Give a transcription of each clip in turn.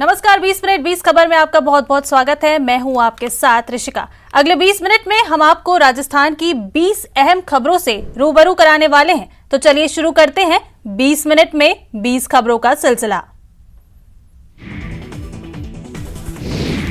नमस्कार, 20 मिनट 20 खबर में आपका बहुत बहुत स्वागत है। मैं हूं आपके साथ ऋषिका। अगले 20 मिनट में हम आपको राजस्थान की 20 अहम खबरों से रूबरू कराने वाले हैं। तो चलिए शुरू करते हैं 20 मिनट में 20 खबरों का सिलसिला।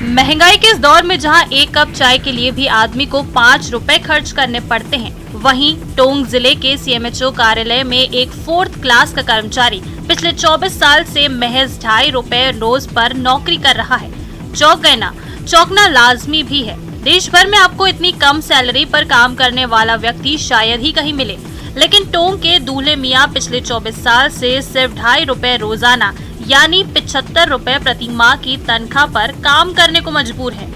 महंगाई के इस दौर में जहां एक कप चाय के लिए भी आदमी को 5 रुपए खर्च करने पड़ते हैं, वहीं टोंक जिले के सीएमएचओ कार्यालय में एक 4th क्लास का कर्मचारी पिछले 24 साल से महज 2.5 रुपए रोज पर नौकरी कर रहा है। चौंक गए ना? चौंकना लाजमी भी है। देश भर में आपको इतनी कम सैलरी पर काम करने वाला व्यक्ति शायद ही कहीं मिले, लेकिन टोंक के दूल्हे मियां पिछले 24 साल से सिर्फ 2.5 रुपए रोजाना यानी 75 रुपए प्रति माह की तनख्वाह पर काम करने को मजबूर है।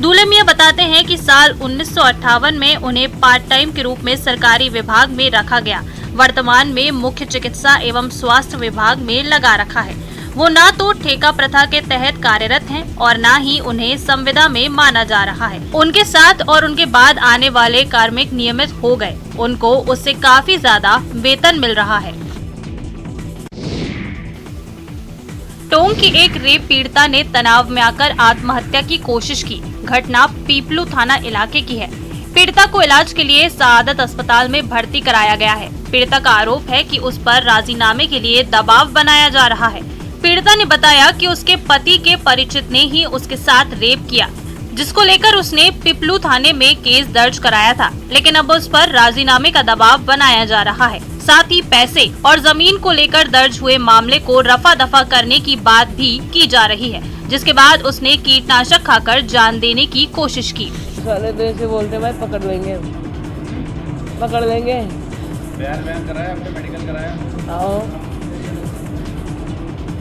दूल्हे मियां बताते हैं कि साल 1958 में उन्हें पार्ट टाइम के रूप में सरकारी विभाग में रखा गया। वर्तमान में मुख्य चिकित्सा एवं स्वास्थ्य विभाग में लगा रखा है। वो ना तो ठेका प्रथा के तहत कार्यरत हैं और ना ही उन्हें संविदा में माना जा रहा है। उनके साथ और उनके बाद आने वाले कार्मिक नियमित हो गए, उनको उससे काफी ज्यादा वेतन मिल रहा है। टोंक की एक रेप पीड़िता ने तनाव में आकर आत्महत्या की कोशिश की। घटना पीपलू थाना इलाके की है। पीड़िता को इलाज के लिए सआदत अस्पताल में भर्ती कराया गया है। पीड़िता का आरोप है कि उस पर राजीनामे के लिए दबाव बनाया जा रहा है। पीड़िता ने बताया कि उसके पति के परिचित ने ही उसके साथ रेप किया, जिसको लेकर उसने पीपलू थाने में केस दर्ज कराया था, लेकिन अब उस पर राजीनामे का दबाव बनाया जा रहा है। साथ ही पैसे और जमीन को लेकर दर्ज हुए मामले को रफा दफा करने की बात भी की जा रही है, जिसके बाद उसने कीटनाशक खाकर जान देने की कोशिश की। साले तो ऐसे बोलते भाई पकड़ लेंगे। बयान कराया, आपने मेडिकल कराया? आओ।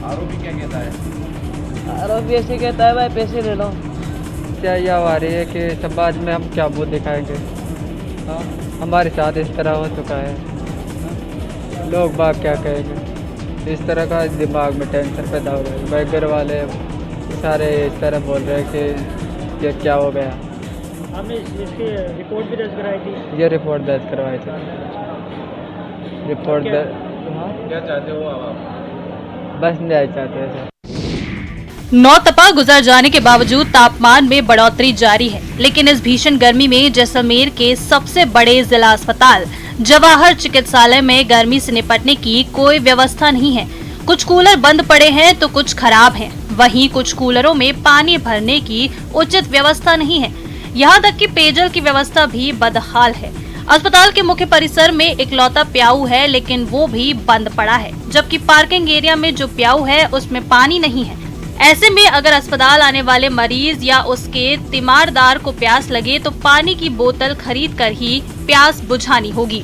आरोपी क्या कहता है? आरोपी ऐसे कहता है भाई पैसे ले लो। क्या ये आ रही है कि समाज में हम क्या मुँह दिखाएंगे? हमारे साथ इस तरह हो चुका है, लोग बाग क्या कहेंगे? इस तरह का दिमाग में टेंशन पैदा हो रहा है। भाई घर वाले सारे इस तरह बोल रहे हैं कि ये क्या हो गया। आपने इसकी रिपोर्ट भी दर्ज कराई थी? ये रिपोर्ट दर्ज करवाई थी। रिपोर्ट क्या चाहते हो आप? बस न्याय चाहते हैं सर। नौतपा गुजर जाने के बावजूद तापमान में बढ़ोतरी जारी है, लेकिन इस भीषण गर्मी में जैसलमेर के सबसे बड़े जिला अस्पताल जवाहर चिकित्सालय में गर्मी से निपटने की कोई व्यवस्था नहीं है। कुछ कूलर बंद पड़े हैं तो कुछ खराब हैं। वहीं कुछ कूलरों में पानी भरने की उचित व्यवस्था नहीं है। यहाँ तक कि पेयजल की व्यवस्था भी बदहाल है। अस्पताल के मुख्य परिसर में इकलौता प्याऊ है, लेकिन वो भी बंद पड़ा है, जबकि पार्किंग एरिया में जो प्याऊ है उसमें पानी नहीं है। ऐसे में अगर अस्पताल आने वाले मरीज या उसके तीमारदार को प्यास लगे तो पानी की बोतल खरीद कर ही प्यास बुझानी होगी।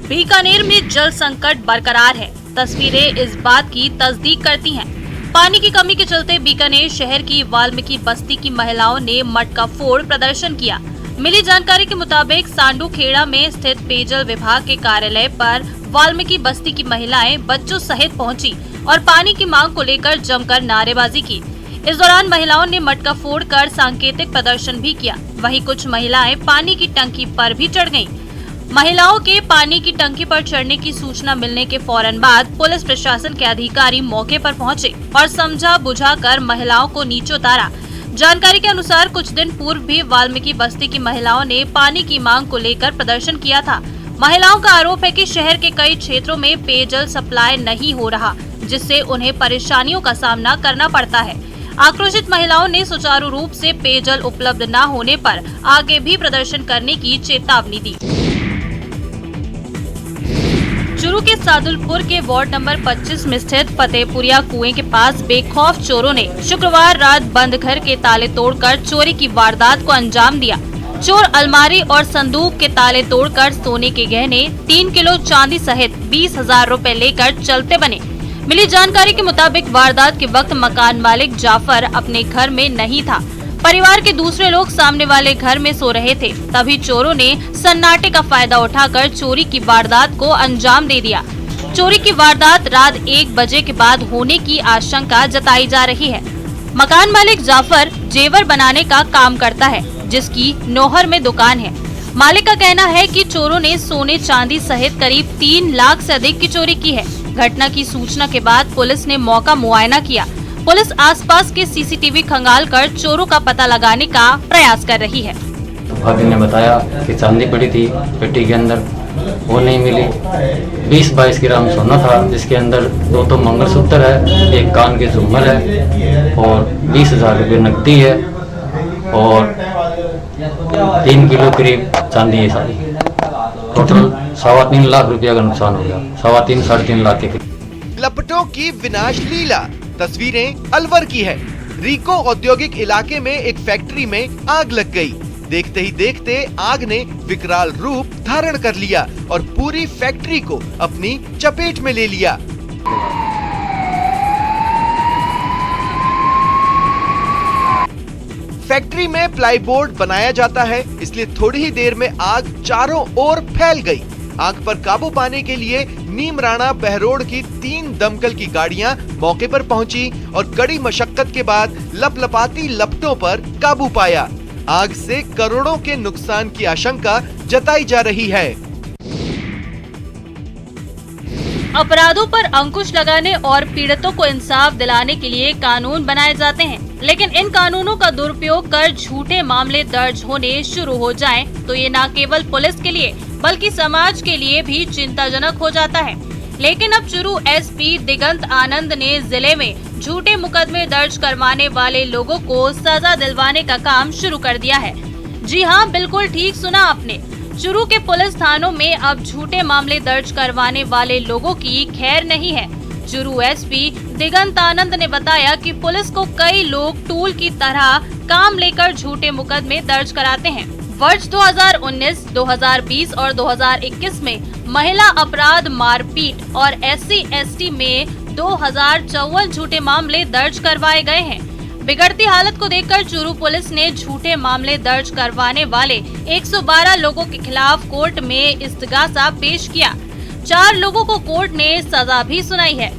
बीकानेर में जल संकट बरकरार है। तस्वीरें इस बात की तस्दीक करती हैं। पानी की कमी के चलते बीकानेर शहर की वाल्मीकि बस्ती की महिलाओं ने मटका फोड़ प्रदर्शन किया। मिली जानकारी के मुताबिक सांडू खेड़ा में स्थित पेयजल विभाग के कार्यालय पर वाल्मीकि बस्ती की महिलाएं बच्चों सहित पहुंची और पानी की मांग को लेकर जमकर नारेबाजी की। इस दौरान महिलाओं ने मटका फोड़ कर सांकेतिक प्रदर्शन भी किया। वहीं कुछ महिलाएं पानी की टंकी पर भी चढ़ गयीं। महिलाओं के पानी की टंकी पर चढ़ने की सूचना मिलने के फौरन बाद पुलिस प्रशासन के अधिकारी मौके पर पहुंचे और समझा बुझाकर महिलाओं को नीचे उतारा। जानकारी के अनुसार कुछ दिन पूर्व भी वाल्मीकि बस्ती की महिलाओं ने पानी की मांग को लेकर प्रदर्शन किया था। महिलाओं का आरोप है कि शहर के कई क्षेत्रों में पेयजल सप्लाई नहीं हो रहा, जिससे उन्हें परेशानियों का सामना करना पड़ता है। आक्रोशित महिलाओं ने सुचारू रूप से पेयजल उपलब्ध न होने पर आगे भी प्रदर्शन करने की चेतावनी दी। चूरू के सादुलपुर के वार्ड नंबर 25 में स्थित फतेहपुरिया कुएं के पास बेखौफ चोरों ने शुक्रवार रात बंद घर के ताले तोड़कर चोरी की वारदात को अंजाम दिया। चोर अलमारी और संदूक के ताले तोड़कर सोने के गहने 3 किलो चांदी सहित 20,000 रुपए लेकर चलते बने। मिली जानकारी के मुताबिक वारदात के वक्त मकान मालिक जाफर अपने घर में नहीं था। परिवार के दूसरे लोग सामने वाले घर में सो रहे थे। तभी चोरों ने सन्नाटे का फायदा उठाकर चोरी की वारदात को अंजाम दे दिया। चोरी की वारदात रात 1 बजे के बाद होने की आशंका जताई जा रही है। मकान मालिक जाफर जेवर बनाने का काम करता है, जिसकी नौहर में दुकान है। मालिक का कहना है कि चोरों ने सोने चांदी सहित करीब 3 लाख से अधिक की चोरी की है। घटना की सूचना के बाद पुलिस ने मौका मुआयना किया। पुलिस आसपास के सीसीटीवी खंगालकर चोरों का पता लगाने का प्रयास कर रही है। भाभी ने बताया कि चांदी पड़ी थी पेटी के अंदर, वो नहीं मिली। 20-22 ग्राम सोना था, जिसके अंदर 2 मंगलसूत्र है, एक कान के झूमर है और 20,000 रुपये नकदी है और 3 किलो करीब चांदी है सारी। टोटल 3.25 लाख रुपया का नुकसान हो गया, 3.5-3.5 लाख के करीब। लपटों की विनाश लीला। तस्वीरें अलवर की है। रिको औद्योगिक इलाके में एक फैक्ट्री में आग लग गई। देखते ही देखते आग ने विकराल रूप धारण कर लिया और पूरी फैक्ट्री को अपनी चपेट में ले लिया। फैक्ट्री में प्लाईबोर्ड बनाया जाता है, इसलिए थोड़ी ही देर में आग चारों ओर फैल गई। आग पर काबू पाने के लिए नीमराणा बहरोड़ की 3 दमकल की गाड़ियां मौके पर पहुंची और कड़ी मशक्कत के बाद लपलपाती लपटों पर काबू पाया। आग से करोड़ों के नुकसान की आशंका जताई जा रही है। अपराधों पर अंकुश लगाने और पीड़ितों को इंसाफ दिलाने के लिए कानून बनाए जाते हैं, लेकिन इन कानूनों का दुरुपयोग कर झूठे मामले दर्ज होने शुरू हो जाएं, तो ये न केवल पुलिस के लिए बल्कि समाज के लिए भी चिंताजनक हो जाता है। लेकिन अब चुरू एसपी दिगंत आनंद ने जिले में झूठे मुकदमे दर्ज करवाने वाले लोगों को सजा दिलवाने का काम शुरू कर दिया है। जी हाँ, बिल्कुल ठीक सुना आपने। चुरू के पुलिस थानों में अब झूठे मामले दर्ज करवाने वाले लोगों की खैर नहीं है। चुरू एसपी दिगंत आनंद ने बताया कि पुलिस को कई लोग टूल की तरह काम लेकर झूठे मुकदमे दर्ज कराते हैं। वर्ष 2019, 2020 और 2021 में महिला अपराध, मारपीट और SC/ST में 2054 झूठे मामले दर्ज करवाए गए हैं। बिगड़ती हालत को देखकर चूरू पुलिस ने झूठे मामले दर्ज करवाने वाले 112 लोगों के खिलाफ कोर्ट में इस्तिगासा पेश किया। 4 लोगों को कोर्ट ने सजा भी सुनाई है।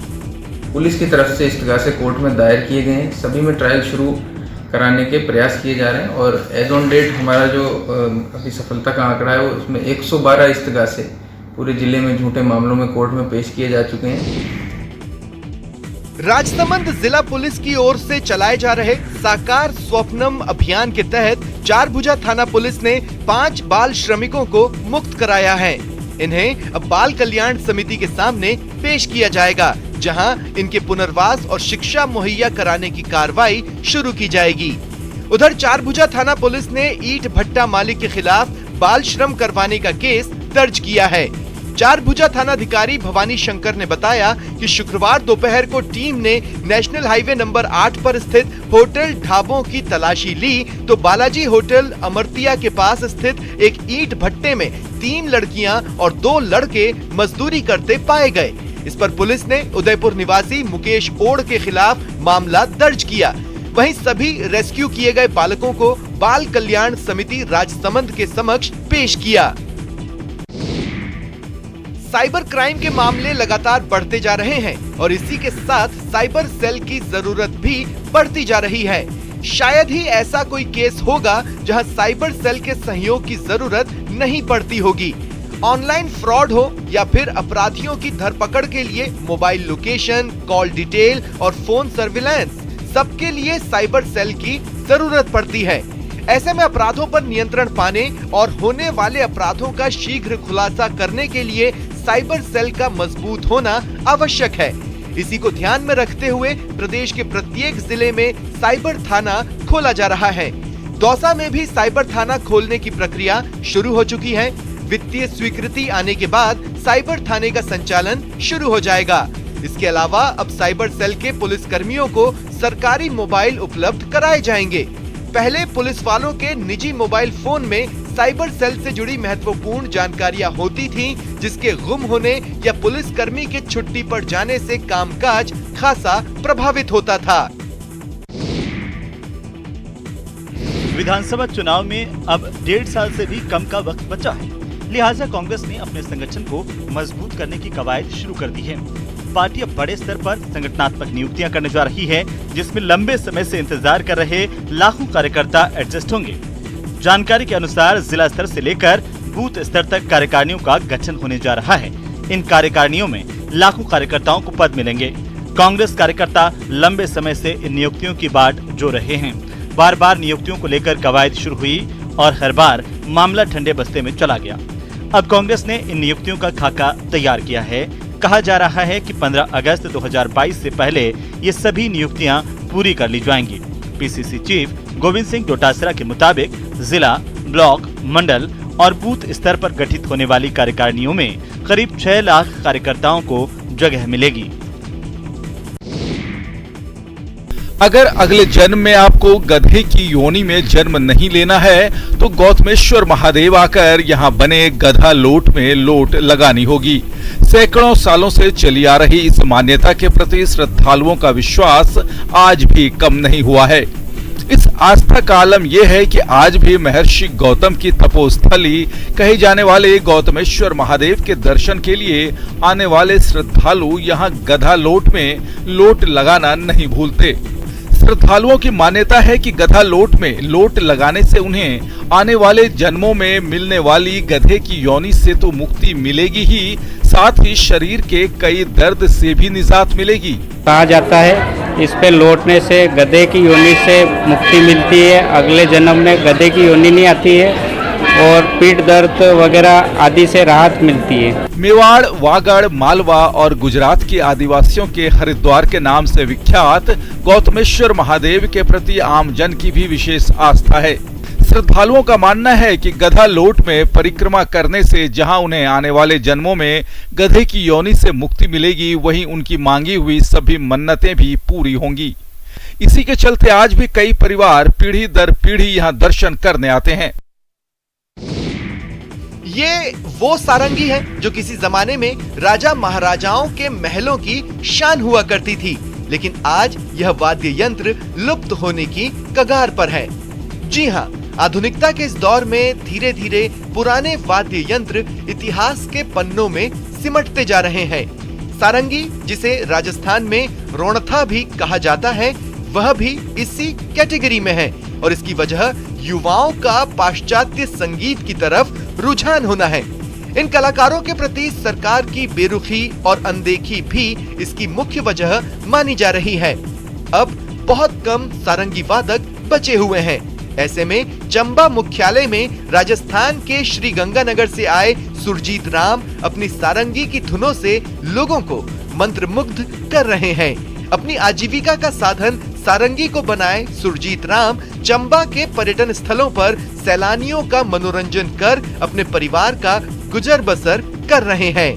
पुलिस की तरफ से इस्तिगासे कोर्ट में दायर किए गए हैं। सभी में ट्रायल शुरू कराने के प्रयास किए जा रहे हैं और एज ऑन डेट हमारा जो अभी सफलता का आंकड़ा है उसमें 112 इस्तिगासे पूरे जिले में झूठे मामलों में कोर्ट में पेश किए जा चुके हैं। राजसमंद जिला पुलिस की ओर से चलाए जा रहे साकार स्वप्नम अभियान के तहत चारभुजा थाना पुलिस ने 5 बाल श्रमिकों को मुक्त कराया है। इन्हें अब बाल कल्याण समिति के सामने पेश किया जाएगा, जहां इनके पुनर्वास और शिक्षा मुहैया कराने की कार्रवाई शुरू की जाएगी। उधर चारभुजा थाना पुलिस ने ईंट भट्टा मालिक के खिलाफ बाल श्रम करवाने का केस दर्ज किया है। चारभुजा थानाधिकारी भवानी शंकर ने बताया कि शुक्रवार दोपहर को टीम ने नेशनल हाईवे नंबर 8 पर स्थित होटल ढाबों की तलाशी ली तो बालाजी होटल अमरतिया के पास स्थित एक ईंट भट्टे में 3 लड़कियां और 2 लड़के मजदूरी करते पाए गए। इस पर पुलिस ने उदयपुर निवासी मुकेश ओड़ के खिलाफ मामला दर्ज किया। वहीं सभी रेस्क्यू किए गए बालकों को बाल कल्याण समिति राजसमंद के समक्ष पेश किया। साइबर क्राइम के मामले लगातार बढ़ते जा रहे हैं और इसी के साथ साइबर सेल की जरूरत भी बढ़ती जा रही है। शायद ही ऐसा कोई केस होगा जहां साइबर सेल के सहयोग की जरूरत नहीं पड़ती होगी। ऑनलाइन फ्रॉड हो या फिर अपराधियों की धरपकड़ के लिए मोबाइल लोकेशन, कॉल डिटेल और फोन सर्विलांस, सबके लिए साइबर सेल की जरूरत पड़ती है। ऐसे में अपराधों पर नियंत्रण पाने और होने वाले अपराधों का शीघ्र खुलासा करने के लिए साइबर सेल का मजबूत होना आवश्यक है। इसी को ध्यान में रखते हुए प्रदेश के प्रत्येक जिले में साइबर थाना खोला जा रहा है। दौसा में भी साइबर थाना खोलने की प्रक्रिया शुरू हो चुकी है। वित्तीय स्वीकृति आने के बाद साइबर थाने का संचालन शुरू हो जाएगा। इसके अलावा अब साइबर सेल के पुलिस कर्मियों को सरकारी मोबाइल उपलब्ध कराए जाएंगे। पहले पुलिस वालों के निजी मोबाइल फोन में साइबर सेल से जुड़ी महत्वपूर्ण जानकारियां होती थीं, जिसके गुम होने या पुलिस कर्मी के छुट्टी पर जाने से कामकाज खासा प्रभावित होता था। विधानसभा चुनाव में अब 1.5 साल से भी कम का वक्त बचा है, लिहाजा कांग्रेस ने अपने संगठन को मजबूत करने की कवायद शुरू कर दी है। पार्टी अब बड़े स्तर पर संगठनात्मक नियुक्तियां करने जा रही है, जिसमें लंबे समय से इंतजार कर रहे लाखों कार्यकर्ता एडजस्ट होंगे। जानकारी के अनुसार जिला स्तर से लेकर बूथ स्तर तक कार्यकारिणियों का गठन होने जा रहा है। इन कार्यकारिणियों में लाखों कार्यकर्ताओं को पद मिलेंगे। कांग्रेस कार्यकर्ता लंबे समय से इन नियुक्तियों की बाट जो रहे हैं। बार बार नियुक्तियों को लेकर कवायद शुरू हुई और हर बार मामला ठंडे बस्ते में चला गया। अब कांग्रेस ने इन नियुक्तियों का खाका तैयार किया है। कहा जा रहा है कि 15 अगस्त 2022 से पहले ये सभी नियुक्तियां पूरी कर ली जाएंगी। पीसीसी चीफ गोविंद सिंह डोटासरा के मुताबिक जिला, ब्लॉक, मंडल और बूथ स्तर पर गठित होने वाली कार्यकारिणियों में करीब 6 लाख कार्यकर्ताओं को जगह मिलेगी। अगर अगले जन्म में आपको गधे की योनि में जन्म नहीं लेना है तो गौतमेश्वर महादेव आकर यहाँ बने गधा लोट में लोट लगानी होगी। सैकड़ों सालों से चली आ रही इस मान्यता के प्रति श्रद्धालुओं का विश्वास आज भी कम नहीं हुआ है। इस आस्था का आलम यह है कि आज भी महर्षि गौतम की तपोस्थली कहे जाने वाले गौतमेश्वर महादेव के दर्शन के लिए आने वाले श्रद्धालु यहाँ गधा लोट में लोट लगाना नहीं भूलते। श्रद्धालुओं की मान्यता है कि गधा लोट में लोट लगाने से उन्हें आने वाले जन्मों में मिलने वाली गधे की योनि से तो मुक्ति मिलेगी ही, साथ ही शरीर के कई दर्द से भी निजात मिलेगी। कहा जाता है इस पे लौटने से गधे की योनि से मुक्ति मिलती है, अगले जन्म में गधे की योनि नहीं आती है और पीठ दर्द वगैरह आदि से राहत मिलती है। मेवाड़, वागड़, मालवा और गुजरात के आदिवासियों के हरिद्वार के नाम से विख्यात गौतमेश्वर महादेव के प्रति आमजन की भी विशेष आस्था है। श्रद्धालुओं का मानना है कि गधा लोट में परिक्रमा करने से जहां उन्हें आने वाले जन्मों में गधे की योनि से मुक्ति मिलेगी, वहीं उनकी मांगी हुई सभी मन्नतें भी पूरी होंगी। इसी के चलते आज भी कई परिवार पीढ़ी दर पीढ़ी यहां दर्शन करने आते हैं। ये वो सारंगी है जो किसी जमाने में राजा महाराजाओं के महलों की शान हुआ करती थी, लेकिन आज यह वाद्य यंत्र लुप्त होने की कगार पर है। जी हाँ, आधुनिकता के इस दौर में धीरे धीरे पुराने वाद्य यंत्र इतिहास के पन्नों में सिमटते जा रहे हैं। सारंगी, जिसे राजस्थान में रोणथा भी कहा जाता है, वह भी इसी कैटेगरी में है और इसकी वजह युवाओं का पाश्चात्य संगीत की तरफ रुझान होना है। इन कलाकारों के प्रति सरकार की बेरुखी और अनदेखी भी इसकी मुख्य वजह मानी जा रही है। अब बहुत कम सारंगी वादक बचे हुए हैं। ऐसे में चंबा मुख्यालय में राजस्थान के श्री गंगानगर से आए सुरजीत राम अपनी सारंगी की धुनों से लोगों को मंत्रमुग्ध कर रहे हैं। अपनी आजीविका का साधन सारंगी को बनाए सुरजीत राम चंबा के पर्यटन स्थलों पर सैलानियों का मनोरंजन कर अपने परिवार का गुजर बसर कर रहे हैं।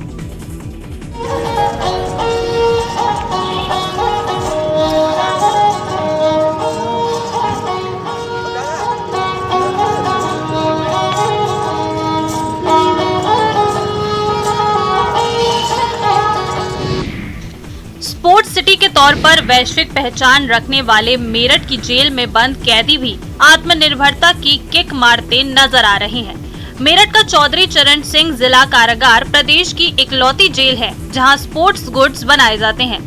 स्पोर्ट्स सिटी के तौर पर वैश्विक पहचान रखने वाले मेरठ की जेल में बंद कैदी भी आत्मनिर्भरता की किक मारते नजर आ रहे हैं। मेरठ का चौधरी चरण सिंह जिला कारागार प्रदेश की इकलौती जेल है जहां स्पोर्ट्स गुड्स बनाए जाते हैं।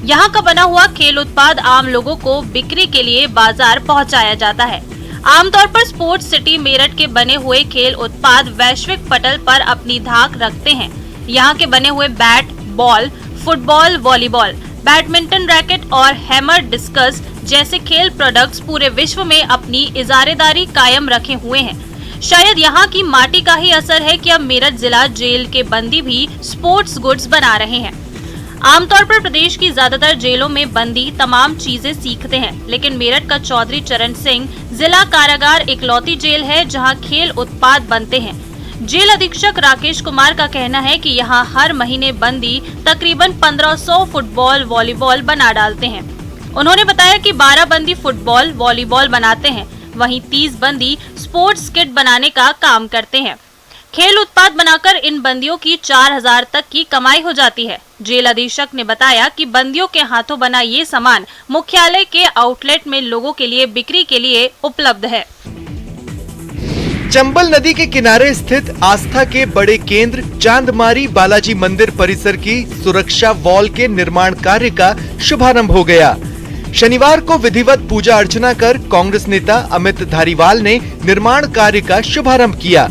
यहां का बना हुआ खेल उत्पाद आम लोगों को बिक्री के लिए बाजार पहुंचाया जाता है। आमतौर पर स्पोर्ट्स सिटी मेरठ के बने हुए खेल उत्पाद वैश्विक पटल पर अपनी धाक रखते हैं। यहाँ के बने हुए bat, ball, football, volleyball, badminton racket और हैमर डिस्कस जैसे खेल प्रोडक्ट्स पूरे विश्व में अपनी इजारेदारी कायम रखे हुए हैं। शायद यहाँ की माटी का ही असर है कि अब मेरठ जिला जेल के बंदी भी स्पोर्ट्स गुड्स बना रहे हैं। आमतौर पर प्रदेश की ज्यादातर जेलों में बंदी तमाम चीजें सीखते हैं, लेकिन मेरठ का चौधरी चरण सिंह जिला कारागार इकलौती जेल है जहां खेल उत्पाद बनते हैं। जेल अधीक्षक राकेश कुमार का कहना है कि यहां हर महीने बंदी तकरीबन 1500 फुटबॉल, वॉलीबॉल बना डालते हैं। उन्होंने बताया कि 12 बंदी फुटबॉल, वॉलीबॉल बनाते हैं, वहीं 30 बंदी स्पोर्ट्स किट बनाने का काम करते हैं। खेल उत्पाद बनाकर इन बंदियों की 4000 तक की कमाई हो जाती है। जेल अधीक्षक ने बताया कि बंदियों के हाथों बना ये सामान मुख्यालय के आउटलेट में लोगों के लिए बिक्री के लिए उपलब्ध है। चंबल नदी के किनारे स्थित आस्था के बड़े केंद्र चांदमारी बालाजी मंदिर परिसर की सुरक्षा वॉल के निर्माण कार्य का शुभारंभ हो गया। शनिवार को विधिवत पूजा अर्चना कर कांग्रेस नेता अमित धारीवाल ने निर्माण कार्य का शुभारंभ किया।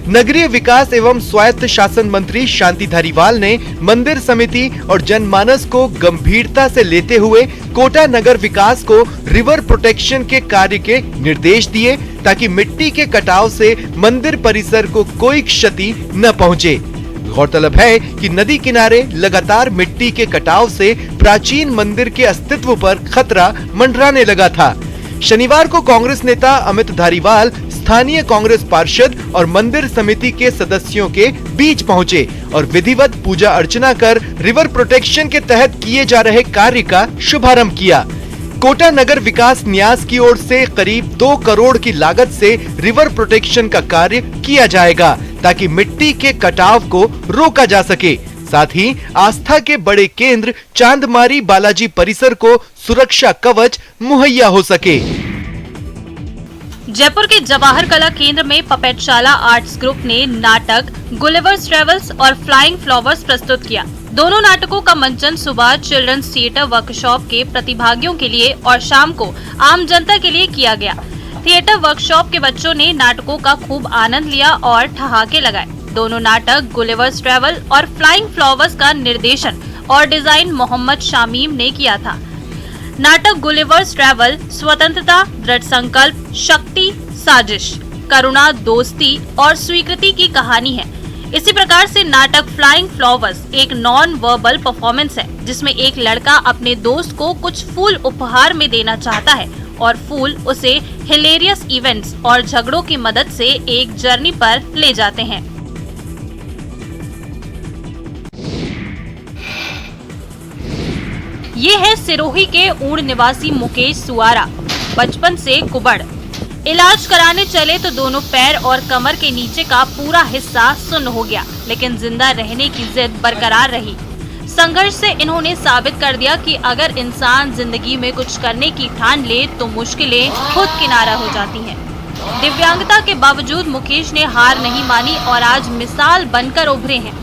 नगरीय विकास एवं स्वायत्त शासन मंत्री शांति धारीवाल ने मंदिर समिति और जनमानस को गंभीरता से लेते हुए कोटा नगर विकास को रिवर प्रोटेक्शन के कार्य के निर्देश दिए ताकि मिट्टी के कटाव से मंदिर परिसर को कोई क्षति न पहुंचे। गौरतलब है कि नदी किनारे लगातार मिट्टी के कटाव से प्राचीन मंदिर के अस्तित्व पर खतरा मंडराने लगा था। शनिवार को कांग्रेस नेता अमित धारीवाल स्थानीय कांग्रेस पार्षद और मंदिर समिति के सदस्यों के बीच पहुंचे और विधिवत पूजा अर्चना कर रिवर प्रोटेक्शन के तहत किए जा रहे कार्य का शुभारंभ किया। कोटा नगर विकास न्यास की ओर से करीब 2 करोड़ की लागत से रिवर प्रोटेक्शन का कार्य किया जाएगा ताकि मिट्टी के कटाव को रोका जा सके। साथ ही आस्था के बड़े केंद्र चांदमारी बालाजी परिसर को सुरक्षा कवच मुहैया हो सके। जयपुर के जवाहर कला केंद्र में पपेटशाला आर्ट्स ग्रुप ने नाटक गुलिवर्स ट्रेवल्स और फ्लाइंग फ्लावर्स प्रस्तुत किया। दोनों नाटकों का मंचन सुबह चिल्ड्रंस थिएटर वर्कशॉप के प्रतिभागियों के लिए और शाम को आम जनता के लिए किया गया। थिएटर वर्कशॉप के बच्चों ने नाटकों का खूब आनंद लिया और ठहाके लगाए। दोनों नाटक गुलिवर्स ट्रेवल और फ्लाइंग फ्लावर्स का निर्देशन और डिजाइन मोहम्मद शामीम ने किया था। नाटक गुलिवर्स ट्रेवल स्वतंत्रता, दृढ़ संकल्प, शक्ति, साजिश, करुणा, दोस्ती और स्वीकृति की कहानी है। इसी प्रकार से नाटक फ्लाइंग फ्लावर्स एक नॉन वर्बल परफॉर्मेंस है जिसमें एक लड़का अपने दोस्त को कुछ फूल उपहार में देना चाहता है और फूल उसे हिलेरियस इवेंट्स और झगड़ों की मदद से एक जर्नी पर ले जाते हैं। ये है सिरोही के ऊंड निवासी मुकेश सुआरा। बचपन से कुबड़, इलाज कराने चले तो दोनों पैर और कमर के नीचे का पूरा हिस्सा सुन्न हो गया, लेकिन जिंदा रहने की जिद बरकरार रही। संघर्ष से इन्होंने साबित कर दिया कि अगर इंसान जिंदगी में कुछ करने की ठान ले तो मुश्किलें खुद किनारा हो जाती हैं। दिव्यांगता के बावजूद मुकेश ने हार नहीं मानी और आज मिसाल बनकर उभरे हैं।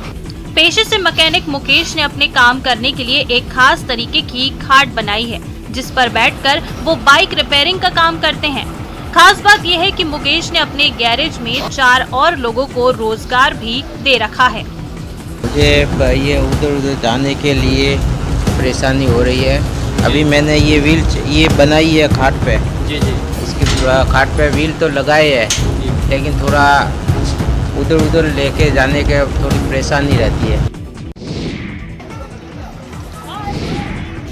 पेशे से मैकेनिक मुकेश ने अपने काम करने के लिए एक खास तरीके की खाट बनाई है जिस पर बैठकर वो बाइक रिपेयरिंग का काम करते हैं। खास बात यह है कि मुकेश ने अपने गैरेज में 4 और लोगों को रोजगार भी दे रखा है। मुझे ये उधर उधर जाने के लिए परेशानी हो रही है। अभी मैंने ये बनाई है खाट पे। जी जी। इसकी खाट पे व्हील तो लगाए है लेकिन थोड़ा उधर उधर लेके जाने के थोड़ी परेशानी रहती है।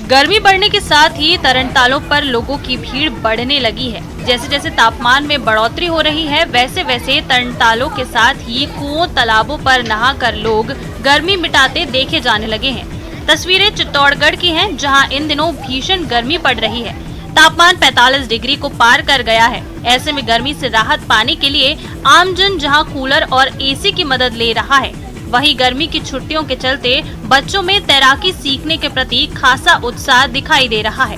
गर्मी बढ़ने के साथ ही तरणतालों पर लोगों की भीड़ बढ़ने लगी है। जैसे जैसे तापमान में बढ़ोतरी हो रही है वैसे वैसे तरणतालों के साथ ही कुओं तालाबों पर नहाकर लोग गर्मी मिटाते देखे जाने लगे हैं। तस्वीरें चित्तौड़गढ़ की हैं जहां इन दिनों भीषण गर्मी पड़ रही है। तापमान 45 डिग्री को पार कर गया है। ऐसे में गर्मी से राहत पाने के लिए आमजन जहां कूलर और एसी की मदद ले रहा है, वहीं गर्मी की छुट्टियों के चलते बच्चों में तैराकी सीखने के प्रति खासा उत्साह दिखाई दे रहा है।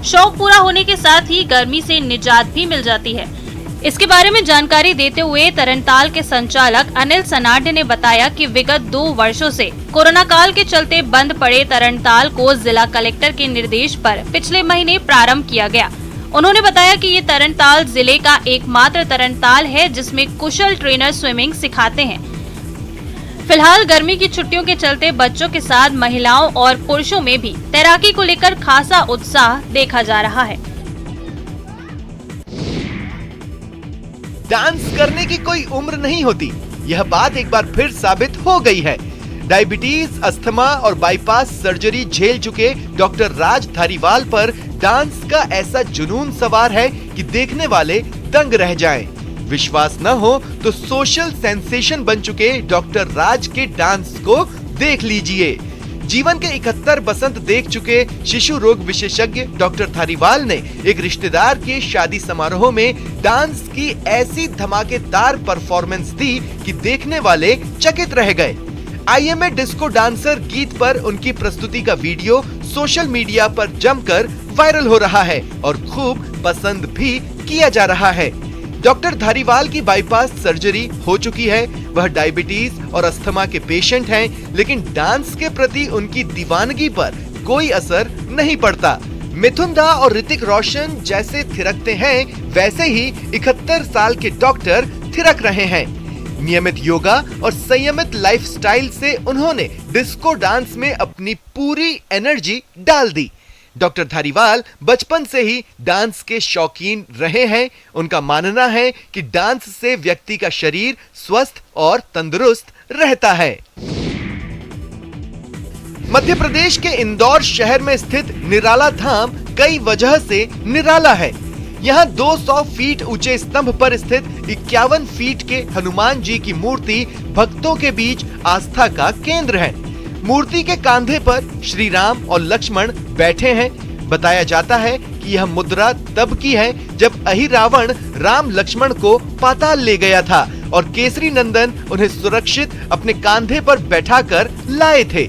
शौक पूरा होने के साथ ही गर्मी से निजात भी मिल जाती है। इसके बारे में जानकारी देते हुए तरणताल के संचालक अनिल सनाडे ने बताया कि विगत 2 वर्षों से कोरोना काल के चलते बंद पड़े तरणताल को जिला कलेक्टर के निर्देश पर पिछले महीने प्रारंभ किया गया। उन्होंने बताया कि ये तरणताल जिले का एकमात्र तरणताल है जिसमें कुशल ट्रेनर स्विमिंग सिखाते हैं। फिलहाल गर्मी की छुट्टियों के चलते बच्चों के साथ महिलाओं और पुरुषों में भी तैराकी को लेकर खासा उत्साह देखा जा रहा है। डांस करने की कोई उम्र नहीं होती, यह बात एक बार फिर साबित हो गई है। डायबिटीज, अस्थमा और बाईपास सर्जरी झेल चुके डॉक्टर राज धारीवाल पर डांस का ऐसा जुनून सवार है कि देखने वाले दंग रह जाएं। विश्वास न हो तो सोशल सेंसेशन बन चुके डॉक्टर राज के डांस को देख लीजिए। जीवन के 71 बसंत देख चुके शिशु रोग विशेषज्ञ डॉक्टर धारीवाल ने एक रिश्तेदार के शादी समारोह में डांस की ऐसी धमाकेदार परफॉर्मेंस दी कि देखने वाले चकित रह गए। I am a disco dancer गीत पर उनकी प्रस्तुति का वीडियो सोशल मीडिया पर जमकर वायरल हो रहा है और खूब पसंद भी किया जा रहा है। डॉक्टर धारीवाल की बाईपास सर्जरी हो चुकी है, वह डायबिटीज और अस्थमा के पेशेंट हैं, लेकिन डांस के प्रति उनकी दीवानगी पर कोई असर नहीं पड़ता। मिथुन दा और ऋतिक रोशन जैसे थिरकते हैं, वैसे ही 71 साल के डॉक्टर थिरक रहे हैं। नियमित योगा और संयमित लाइफस्टाइल से उन्होंने डिस्को डांस में अपनी पूरी एनर्जी डाल दी। डॉक्टर धारीवाल बचपन से ही डांस के शौकीन रहे हैं। उनका मानना है कि डांस से व्यक्ति का शरीर स्वस्थ और तंदुरुस्त रहता है। मध्य प्रदेश के इंदौर शहर में स्थित निराला धाम कई वजह से निराला है। यहाँ 200 फीट ऊंचे स्तंभ पर स्थित 51 फीट के हनुमान जी की मूर्ति भक्तों के बीच आस्था का केंद्र है। मूर्ति के कांधे पर श्री राम और लक्ष्मण बैठे हैं। बताया जाता है कि यह मुद्रा तब की है जब अहिरावण राम लक्ष्मण को पाताल ले गया था और केसरी नंदन उन्हें सुरक्षित अपने कांधे पर बैठाकर लाए थे।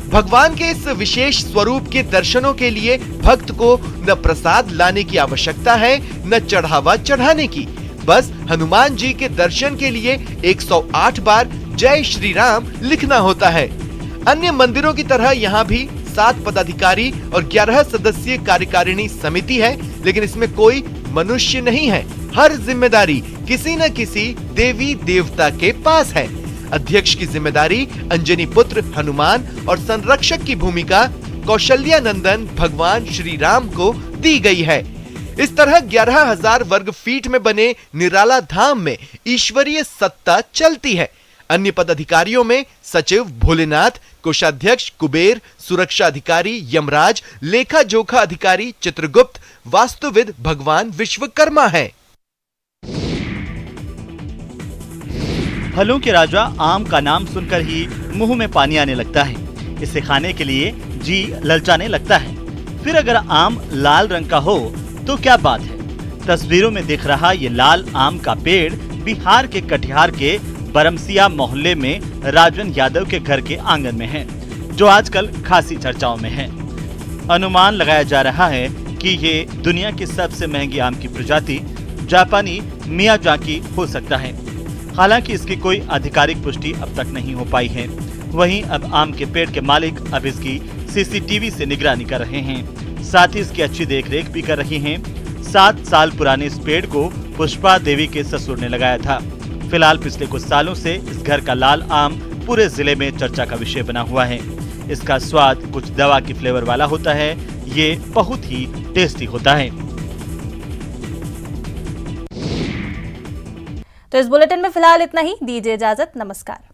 भगवान के इस विशेष स्वरूप के दर्शनों के लिए भक्त को न प्रसाद लाने की आवश्यकता है, न चढ़ावा चढ़ाने की। बस हनुमान जी के दर्शन के लिए 108 बार जय श्री राम लिखना होता है। अन्य मंदिरों की तरह यहाँ भी 7 पदाधिकारी और 11 सदस्यीय कार्यकारिणी समिति है, लेकिन इसमें कोई मनुष्य नहीं है। हर जिम्मेदारी किसी न किसी देवी देवता के पास है। अध्यक्ष की जिम्मेदारी अंजनी पुत्र हनुमान और संरक्षक की भूमिका कौशल्या नंदन भगवान श्री राम को दी गई है। इस तरह 11,000 वर्ग फीट में बने निराला धाम में ईश्वरीय सत्ता चलती है। अन्य पदाधिकारियों में सचिव भोलेनाथ, कोषाध्यक्ष कुबेर, सुरक्षा अधिकारी यमराज, लेखा जोखा अधिकारी चित्रगुप्त, वास्तुविद भगवान विश्वकर्मा है। फलों के राजा आम का नाम सुनकर ही मुंह में पानी आने लगता है। इसे खाने के लिए जी ललचाने लगता है। फिर अगर आम लाल रंग का हो तो क्या बात है। तस्वीरों में दिख रहा ये लाल आम का पेड़ बिहार के कटिहार के बरमसिया मोहल्ले में राजन यादव के घर के आंगन में है, जो आजकल खासी चर्चाओं में है। अनुमान लगाया जा रहा है कि ये दुनिया की सबसे महंगी आम की प्रजाति जापानी मियाजाकी हो सकता है। हालांकि इसकी कोई आधिकारिक पुष्टि अब तक नहीं हो पाई है। वहीं अब आम के पेड़ के मालिक अब इसकी सीसीटीवी से निगरानी कर रहे हैं, साथ ही इसकी अच्छी देखरेख भी कर रही हैं। 7 साल पुराने इस पेड़ को पुष्पा देवी के ससुर ने लगाया था। फिलहाल पिछले कुछ सालों से इस घर का लाल आम पूरे जिले में चर्चा का विषय बना हुआ है। इसका स्वाद कुछ दवा की फ्लेवर वाला होता है। ये बहुत ही टेस्टी होता है। तो इस बुलेटिन में फिलहाल इतना ही। दीजिए इजाजत। नमस्कार।